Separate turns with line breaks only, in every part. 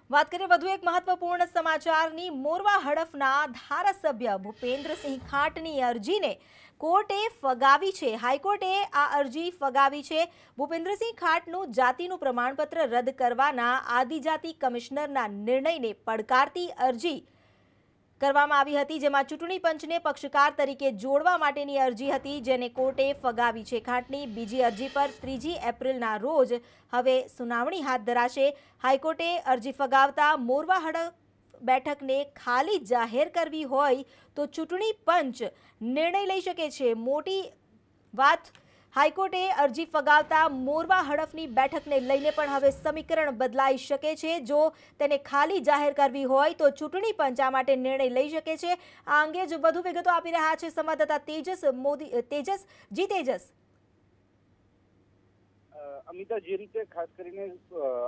વાત કરીએ વધુ એક મહત્વપૂર્ણ સમાચારની। મોરવા હડફના ધારાસભ્ય ભૂપેન્દ્રસિંહ ખાંટની અરજીને કોર્ટે ફગાવી છે। હાઈકોર્ટે આ અરજી ફગાવી છે। ભૂપેન્દ્રસિંહ ખાંટનું જાતિનું પ્રમાણપત્ર રદ કરવાના આદિજાતિ કમિશનરના નિર્ણયને પડકારતી અરજી કરવામાં આવી હતી, જેમાં ચૂંટણી પંચને પક્ષકાર તરીકે જોડવા માટેની અરજી હતી, જેને કોર્ટે ફગાવી છે। ખાંટની બીજી અરજી પર 3 એપ્રિલના રોજ હવે સુનાવણી હાથ ધરાશે। હાઈકોર્ટે અરજી ફગાવતા મોરવા હડફ બેઠકને ખાલી જાહેર કરવી હોય તો ચૂંટણી પંચ નિર્ણય લઈ શકે છે। મોટી વાત, હાઈકોર્ટે અરજી ફગાવતા મોરવા હડફની બેઠકને લઈને પણ હવે સમીકરણ બદલાઈ શકે છે। જો તેને ખાલી જાહેર કરવી હોય તો ચૂંટણી પંચ આ માટે નિર્ણય લઈ શકે છે। આ અંગે જ વધુ વિગતો આપી રહ્યા છે સંવાદદાતા તેજસ મોદી। તેજસ
અમિતા, જે રીતે ખાસ કરીને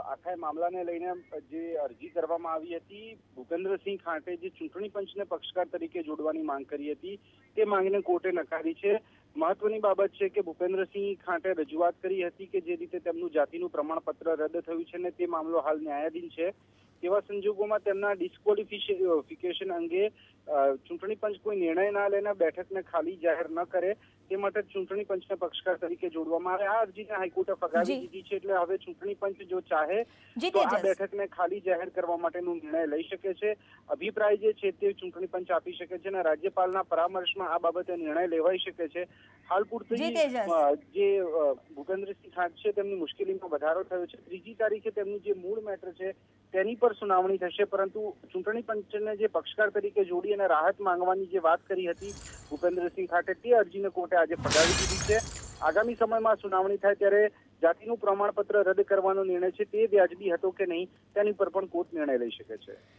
આખા મામલાને લઈને જે અરજી કરવામાં આવી હતી, ભૂપેન્દ્રસિંહ ખાંટે જે ચૂંટણી પંચને પક્ષકાર તરીકે જોડવાની માંગ કરી હતી, તે માંગને કોર્ટે નકારી છે। મહત્વની બાબત છે કે ભૂપેન્દ્રસિંહ ખાંટે રજૂઆત કરી હતી કે જે રીતે તેમનું જાતિનું પ્રમાણપત્ર રદ થયું છે ને તે મામલો હાલ ન્યાયાધીન છે। તેવા સંજોગોમાં તેમના ડિસ્ક્વોલિફિકેશન અંગે ચૂંટણી પંચ કોઈ નિર્ણય ના લઈને બેઠકને ખાલી જાહેર ન કરે તે માટે ચૂંટણી પંચને પક્ષકાર તરીકે જોડવામાં આવે। આ અરજીને હાઈકોર્ટે ફગાવી દીધી છે, એટલે હવે ચૂંટણી પંચ જો ચાહે તો આ બેઠકને ખાલી જાહેર કરવા માટેનો નિર્ણય લઈ શકે છે। અભિપ્રાય જે છે તે ચૂંટણી પંચ આપી શકે છે અને રાજ્યપાલના પરામર્શમાં આ બાબતે નિર્ણય લેવાઈ શકે છે। હાલ પૂરતી જે ભૂપેન્દ્રસિંહ ખાંટ છે તેમની મુશ્કેલીમાં વધારો થયો છે। 3 તારીખે તેમની જે મૂળ મેટર છે તેની પર સુનાવણી થશે, પરંતુ ચૂંટણી પંચને જે પક્ષકાર તરીકે જોડી અને રાહત માંગવાની જે વાત કરી હતી ભૂપેન્દ્રસિંહ ખાંટે, તે અરજીને કોર્ટે આજે ફગાવી દીધી છે। આગામી સમયમાં સુનાવણી થાય ત્યારે જાતિનું પ્રમાણપત્ર રદ કરવાનો નિર્ણય છે તે વ્યાજબી હતો કે નહીં તેની પર પણ કોર્ટ નિર્ણય લઈ શકે છે।